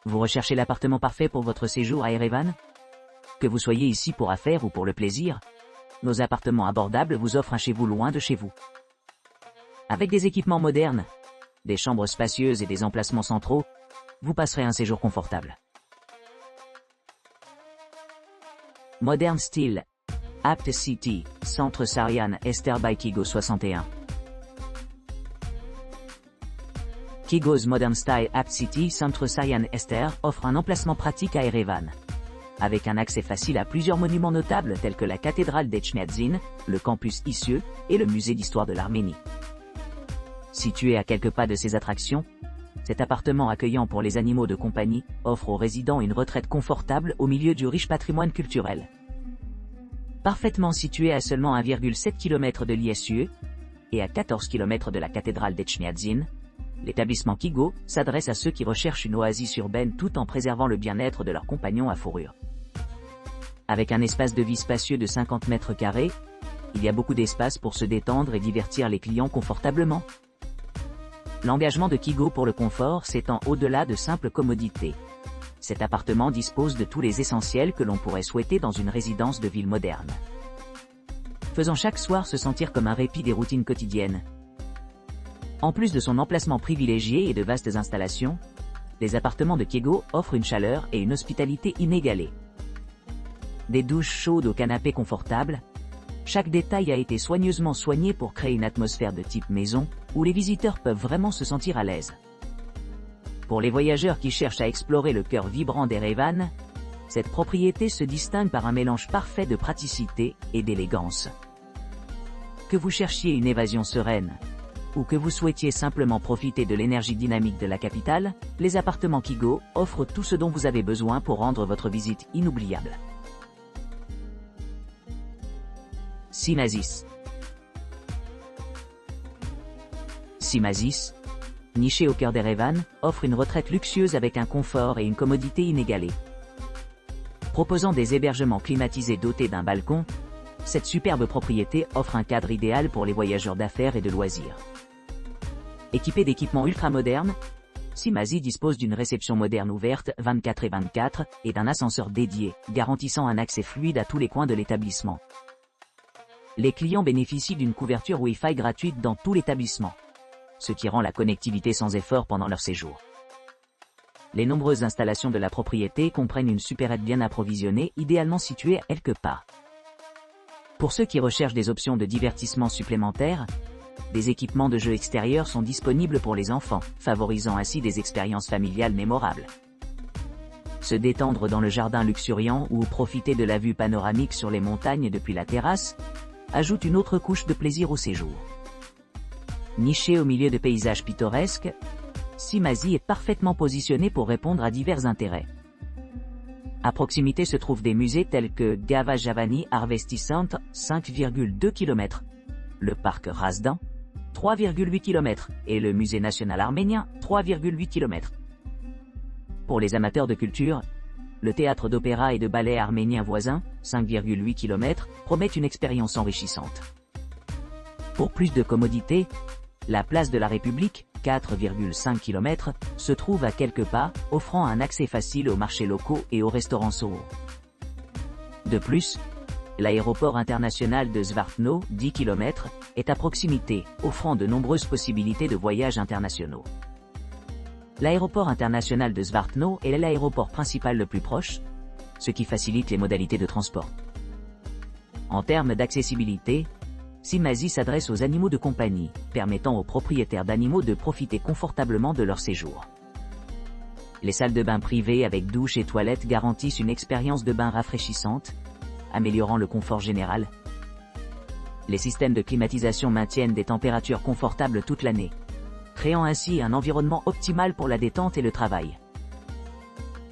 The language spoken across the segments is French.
Vous recherchez l'appartement parfait pour votre séjour à Erevan? Que vous soyez ici pour affaires ou pour le plaisir, nos appartements abordables vous offrent un chez vous loin de chez vous. Avec des équipements modernes, des chambres spacieuses et des emplacements centraux, vous passerez un séjour confortable. Modern Style, Apt City, Centre Sarian Ester by Kigo 61. Kigo's Modern Style Apt City Centre Sarian Ester offre un emplacement pratique à Erevan. Avec un accès facile à plusieurs monuments notables tels que la cathédrale d'Etchmiadzin, le campus Issieux et le musée d'histoire de l'Arménie. Situé à quelques pas de ces attractions, cet appartement accueillant pour les animaux de compagnie offre aux résidents une retraite confortable au milieu du riche patrimoine culturel. Parfaitement situé à seulement 1,7 km de l'Issieux et à 14 km de la cathédrale d'Etchmiadzin, l'établissement Kigo s'adresse à ceux qui recherchent une oasis urbaine tout en préservant le bien-être de leurs compagnons à fourrure. Avec un espace de vie spacieux de 50 mètres carrés, il y a beaucoup d'espace pour se détendre et divertir les clients confortablement. L'engagement de Kigo pour le confort s'étend au-delà de simples commodités. Cet appartement dispose de tous les essentiels que l'on pourrait souhaiter dans une résidence de ville moderne, faisant chaque soir se sentir comme un répit des routines quotidiennes. En plus de son emplacement privilégié et de vastes installations, les appartements de Kigo offrent une chaleur et une hospitalité inégalées. Des douches chaudes au canapé confortable, chaque détail a été soigneusement soigné pour créer une atmosphère de type maison, où les visiteurs peuvent vraiment se sentir à l'aise. Pour les voyageurs qui cherchent à explorer le cœur vibrant d'Erevan, cette propriété se distingue par un mélange parfait de praticité et d'élégance. Que vous cherchiez une évasion sereine, ou que vous souhaitiez simplement profiter de l'énergie dynamique de la capitale, les appartements Kigo offrent tout ce dont vous avez besoin pour rendre votre visite inoubliable. Simazis. Simazis, niché au cœur d'Erevan, offre une retraite luxueuse avec un confort et une commodité inégalés. Proposant des hébergements climatisés dotés d'un balcon, cette superbe propriété offre un cadre idéal pour les voyageurs d'affaires et de loisirs. Équipé d'équipements ultramodernes, Simazis dispose d'une réception moderne ouverte 24/24 et d'un ascenseur dédié, garantissant un accès fluide à tous les coins de l'établissement. Les clients bénéficient d'une couverture Wi-Fi gratuite dans tout l'établissement, ce qui rend la connectivité sans effort pendant leur séjour. Les nombreuses installations de la propriété comprennent une supérette bien approvisionnée, idéalement située à quelque part. Pour ceux qui recherchent des options de divertissement supplémentaires, des équipements de jeux extérieurs sont disponibles pour les enfants, favorisant ainsi des expériences familiales mémorables. Se détendre dans le jardin luxuriant ou profiter de la vue panoramique sur les montagnes depuis la terrasse ajoute une autre couche de plaisir au séjour. Niché au milieu de paysages pittoresques, Simazis est parfaitement positionné pour répondre à divers intérêts. À proximité se trouvent des musées tels que Gava Javani Harvesti Center, 5,2 km, le parc Razdan, 3,8 km, et le musée national arménien, 3,8 km. Pour les amateurs de culture, le théâtre d'opéra et de ballet arménien voisin, 5,8 km, promet une expérience enrichissante. Pour plus de commodité, la place de la République, 4,5 km, se trouve à quelques pas, offrant un accès facile aux marchés locaux et aux restaurants Soho. De plus, l'aéroport international de Zvartno, 10 km, est à proximité, offrant de nombreuses possibilités de voyages internationaux. L'aéroport international de Zvartno est l'aéroport principal le plus proche, ce qui facilite les modalités de transport. En termes d'accessibilité, Simazis s'adresse aux animaux de compagnie, permettant aux propriétaires d'animaux de profiter confortablement de leur séjour. Les salles de bain privées avec douche et toilettes garantissent une expérience de bain rafraîchissante, améliorant le confort général. Les systèmes de climatisation maintiennent des températures confortables toute l'année, créant ainsi un environnement optimal pour la détente et le travail.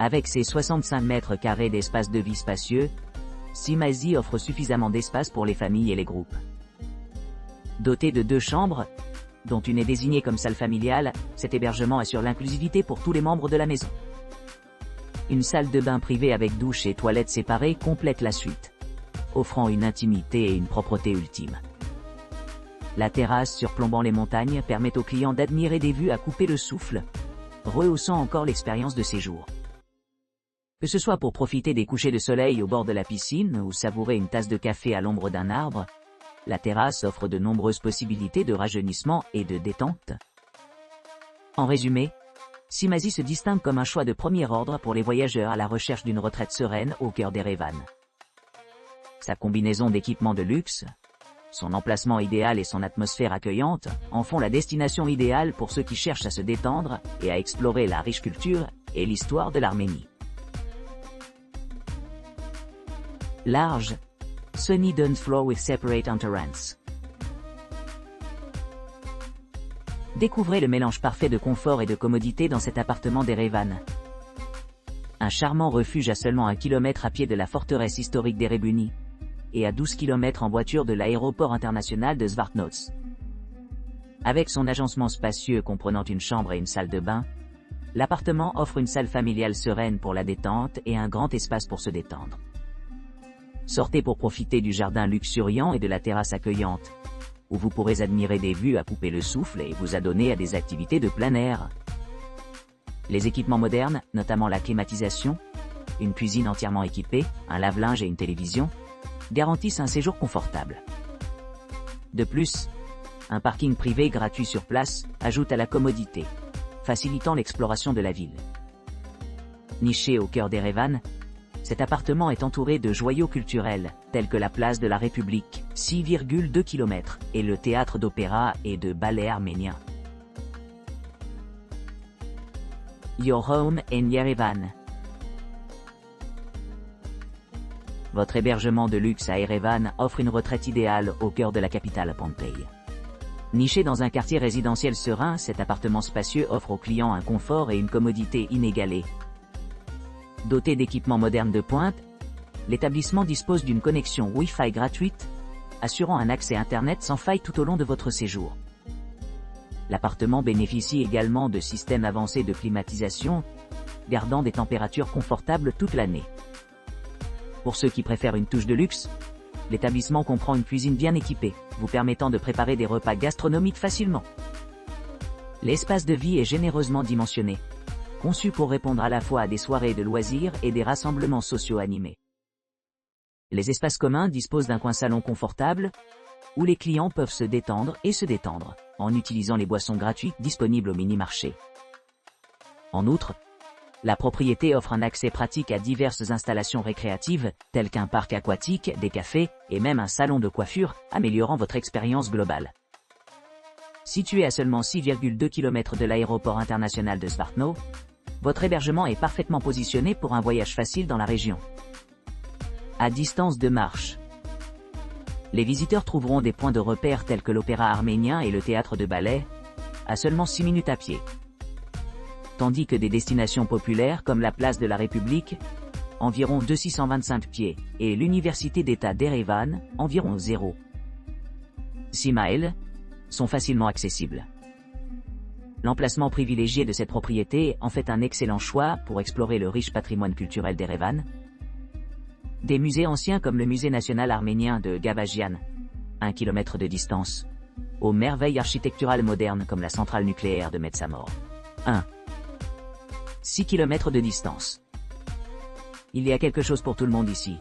Avec ses 65 mètres carrés d'espace de vie spacieux, Simazis offre suffisamment d'espace pour les familles et les groupes. Doté de 2 chambres, dont une est désignée comme salle familiale, cet hébergement assure l'inclusivité pour tous les membres de la maison. Une salle de bain privée avec douche et toilettes séparées complète la suite, offrant une intimité et une propreté ultime. La terrasse surplombant les montagnes permet aux clients d'admirer des vues à couper le souffle, rehaussant encore l'expérience de séjour. Que ce soit pour profiter des couchers de soleil au bord de la piscine ou savourer une tasse de café à l'ombre d'un arbre, la terrasse offre de nombreuses possibilités de rajeunissement et de détente. En résumé, Simazi se distingue comme un choix de premier ordre pour les voyageurs à la recherche d'une retraite sereine au cœur d'Erevan. Sa combinaison d'équipements de luxe, son emplacement idéal et son atmosphère accueillante en font la destination idéale pour ceux qui cherchent à se détendre et à explorer la riche culture et l'histoire de l'Arménie. Large, sunny dance floor with separate entrance. Découvrez le mélange parfait de confort et de commodité dans cet appartement d'Erevan. Un charmant refuge à seulement 1 kilomètre à pied de la forteresse historique d'Erebuni, et à 12 km en voiture de l'aéroport international de Zvartnots. Avec son agencement spacieux comprenant une chambre et une salle de bain, l'appartement offre une salle familiale sereine pour la détente et un grand espace pour se détendre. Sortez pour profiter du jardin luxuriant et de la terrasse accueillante, où vous pourrez admirer des vues à couper le souffle et vous adonner à des activités de plein air. Les équipements modernes, notamment la climatisation, une cuisine entièrement équipée, un lave-linge et une télévision, garantissent un séjour confortable. De plus, un parking privé gratuit sur place ajoute à la commodité, facilitant l'exploration de la ville. Niché au cœur d'Erevan, cet appartement est entouré de joyaux culturels, tels que la place de la République, 6,2 km, et le théâtre d'opéra et de ballet arménien. Your home in Yerevan. Votre hébergement de luxe à Erevan offre une retraite idéale au cœur de la capitale Pohnpei. Niché dans un quartier résidentiel serein, cet appartement spacieux offre aux clients un confort et une commodité inégalés. Doté d'équipements modernes de pointe, l'établissement dispose d'une connexion Wi-Fi gratuite, assurant un accès Internet sans faille tout au long de votre séjour. L'appartement bénéficie également de systèmes avancés de climatisation, gardant des températures confortables toute l'année. Pour ceux qui préfèrent une touche de luxe, l'établissement comprend une cuisine bien équipée, vous permettant de préparer des repas gastronomiques facilement. L'espace de vie est généreusement dimensionné, conçu pour répondre à la fois à des soirées de loisirs et des rassemblements sociaux animés. Les espaces communs disposent d'un coin salon confortable, où les clients peuvent se détendre, en utilisant les boissons gratuites disponibles au mini-marché. En outre, la propriété offre un accès pratique à diverses installations récréatives, telles qu'un parc aquatique, des cafés, et même un salon de coiffure, améliorant votre expérience globale. Situé à seulement 6,2 km de l'aéroport international de Zvartnots, votre hébergement est parfaitement positionné pour un voyage facile dans la région. À distance de marche. Les visiteurs trouveront des points de repère tels que l'opéra arménien et le théâtre de ballet, à seulement 6 minutes à pied. Tandis que des destinations populaires comme la place de la République, environ 2625 pieds, et l'université d'État d'Erevan, environ 0,6 miles, sont facilement accessibles. L'emplacement privilégié de cette propriété en fait un excellent choix pour explorer le riche patrimoine culturel d'Erevan. Des musées anciens comme le musée national arménien de Gavagian, 1 km de distance, aux merveilles architecturales modernes comme la centrale nucléaire de Metsamor, 6 km de distance. Il y a quelque chose pour tout le monde ici.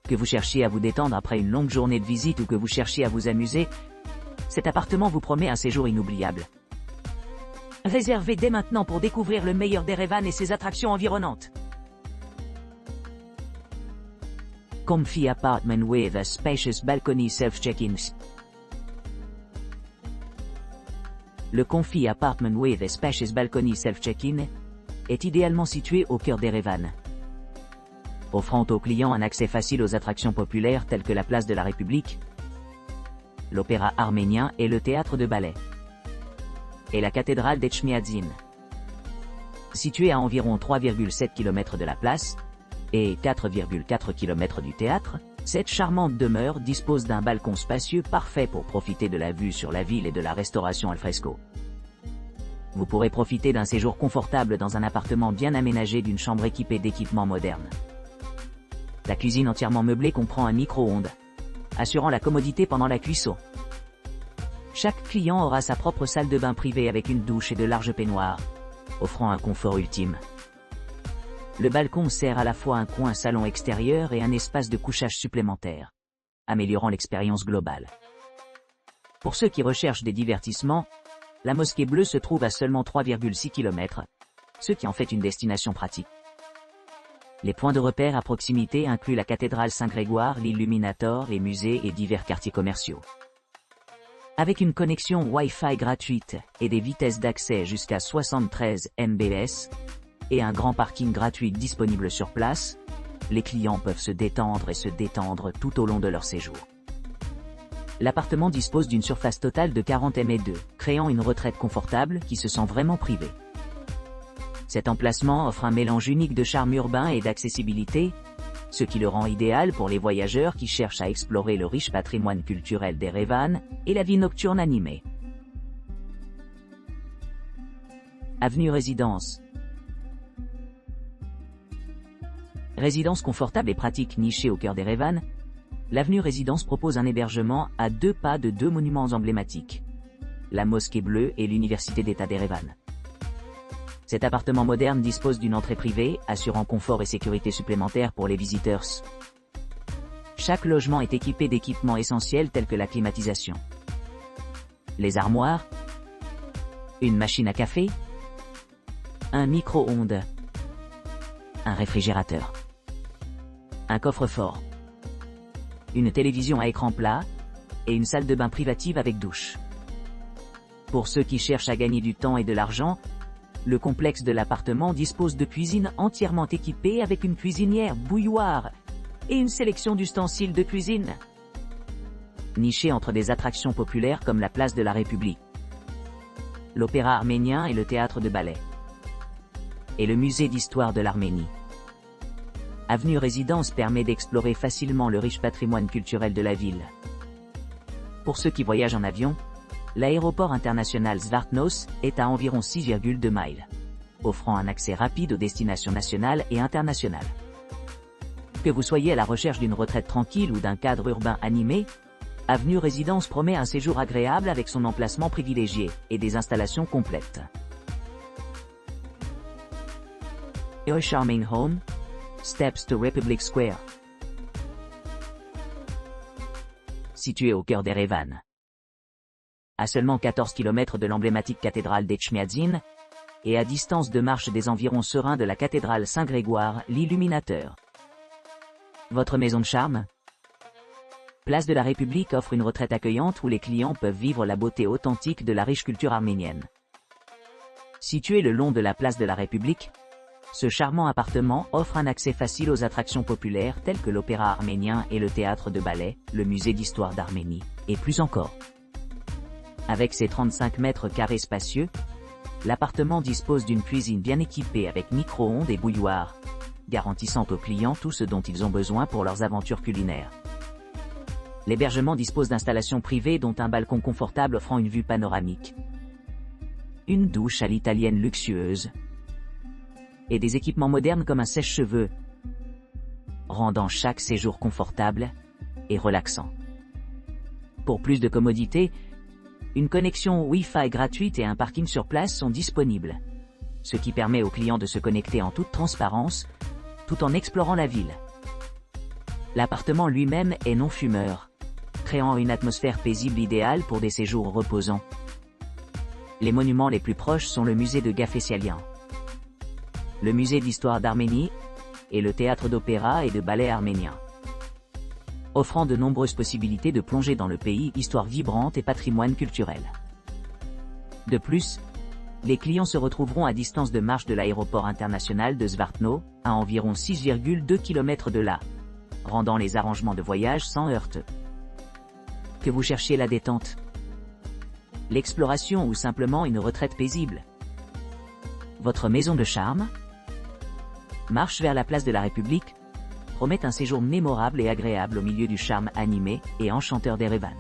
Que vous cherchiez à vous détendre après une longue journée de visite ou que vous cherchiez à vous amuser, cet appartement vous promet un séjour inoubliable. Réservez dès maintenant pour découvrir le meilleur d'Erevan et ses attractions environnantes. Comfy apartment with a spacious balcony self-check-in. Le Comfy apartment with a spacious balcony self-check-in est idéalement situé au cœur d'Erevan, offrant aux clients un accès facile aux attractions populaires telles que la place de la République, l'opéra arménien et le théâtre de ballet, et la cathédrale d'Etchmiadzin. Située à environ 3,7 km de la place, et 4,4 km du théâtre, cette charmante demeure dispose d'un balcon spacieux parfait pour profiter de la vue sur la ville et de la restauration al fresco. Vous pourrez profiter d'un séjour confortable dans un appartement bien aménagé d'une chambre équipée d'équipements modernes. La cuisine entièrement meublée comprend un micro-ondes, assurant la commodité pendant la cuisson. Chaque client aura sa propre salle de bain privée avec une douche et de larges peignoirs, offrant un confort ultime. Le balcon sert à la fois un coin salon extérieur et un espace de couchage supplémentaire, améliorant l'expérience globale. Pour ceux qui recherchent des divertissements, la Mosquée Bleue se trouve à seulement 3,6 km, ce qui en fait une destination pratique. Les points de repère à proximité incluent la cathédrale Saint-Grégoire, l'Illuminator, les musées et divers quartiers commerciaux. Avec une connexion Wi-Fi gratuite et des vitesses d'accès jusqu'à 73 Mbps, et un grand parking gratuit disponible sur place, les clients peuvent se détendre et se détendre tout au long de leur séjour. L'appartement dispose d'une surface totale de 40 m², créant une retraite confortable qui se sent vraiment privée. Cet emplacement offre un mélange unique de charme urbain et d'accessibilité, ce qui le rend idéal pour les voyageurs qui cherchent à explorer le riche patrimoine culturel d'Erevan et la vie nocturne animée. Avenue Résidence. Résidence confortable et pratique nichée au cœur d'Erevan, l'avenue Résidence propose un hébergement à 2 pas de 2 monuments emblématiques, la Mosquée Bleue et l'Université d'État d'Erevan. Cet appartement moderne dispose d'une entrée privée, assurant confort et sécurité supplémentaires pour les visiteurs. Chaque logement est équipé d'équipements essentiels tels que la climatisation, les armoires, une machine à café, un micro-ondes, un réfrigérateur, un coffre-fort, une télévision à écran plat et une salle de bain privative avec douche. Pour ceux qui cherchent à gagner du temps et de l'argent, le complexe de l'appartement dispose de cuisines entièrement équipées avec une cuisinière bouilloire et une sélection d'ustensiles de cuisine. Niché entre des attractions populaires comme la place de la République, l'Opéra arménien et le théâtre de ballet, et le musée d'histoire de l'Arménie. Avenue Résidence permet d'explorer facilement le riche patrimoine culturel de la ville. Pour ceux qui voyagent en avion, l'aéroport international Zvartnots est à environ 6,2 miles, offrant un accès rapide aux destinations nationales et internationales. Que vous soyez à la recherche d'une retraite tranquille ou d'un cadre urbain animé, Avenue Résidence promet un séjour agréable avec son emplacement privilégié et des installations complètes. A charming home, steps to Republic Square. Situé au cœur d'Erevan, à seulement 14 km de l'emblématique cathédrale d'Etchmiadzin, et à distance de marche des environs sereins de la cathédrale Saint-Grégoire, l'Illuminateur. Votre maison de charme? Place de la République offre une retraite accueillante où les clients peuvent vivre la beauté authentique de la riche culture arménienne. Situé le long de la place de la République, ce charmant appartement offre un accès facile aux attractions populaires telles que l'Opéra arménien et le théâtre de ballet, le musée d'histoire d'Arménie, et plus encore. Avec ses 35 mètres carrés spacieux, l'appartement dispose d'une cuisine bien équipée avec micro-ondes et bouilloire, garantissant aux clients tout ce dont ils ont besoin pour leurs aventures culinaires. L'hébergement dispose d'installations privées dont un balcon confortable offrant une vue panoramique, une douche à l'italienne luxueuse, et des équipements modernes comme un sèche-cheveux, rendant chaque séjour confortable et relaxant. Pour plus de commodité, une connexion Wi-Fi gratuite et un parking sur place sont disponibles, ce qui permet aux clients de se connecter en toute transparence, tout en explorant la ville. L'appartement lui-même est non-fumeur, créant une atmosphère paisible idéale pour des séjours reposants. Les monuments les plus proches sont le musée de Gafessialian, le musée d'histoire d'Arménie et le théâtre d'opéra et de ballet arménien, offrant de nombreuses possibilités de plonger dans le pays, histoire vibrante et patrimoine culturel. De plus, les clients se retrouveront à distance de marche de l'aéroport international de Zvartnots, à environ 6,2 km de là, rendant les arrangements de voyage sans heurts. Que vous cherchiez la détente, l'exploration ou simplement une retraite paisible, votre maison de charme, marche vers la place de la République, promet un séjour mémorable et agréable au milieu du charme animé et enchanteur d'Erevan.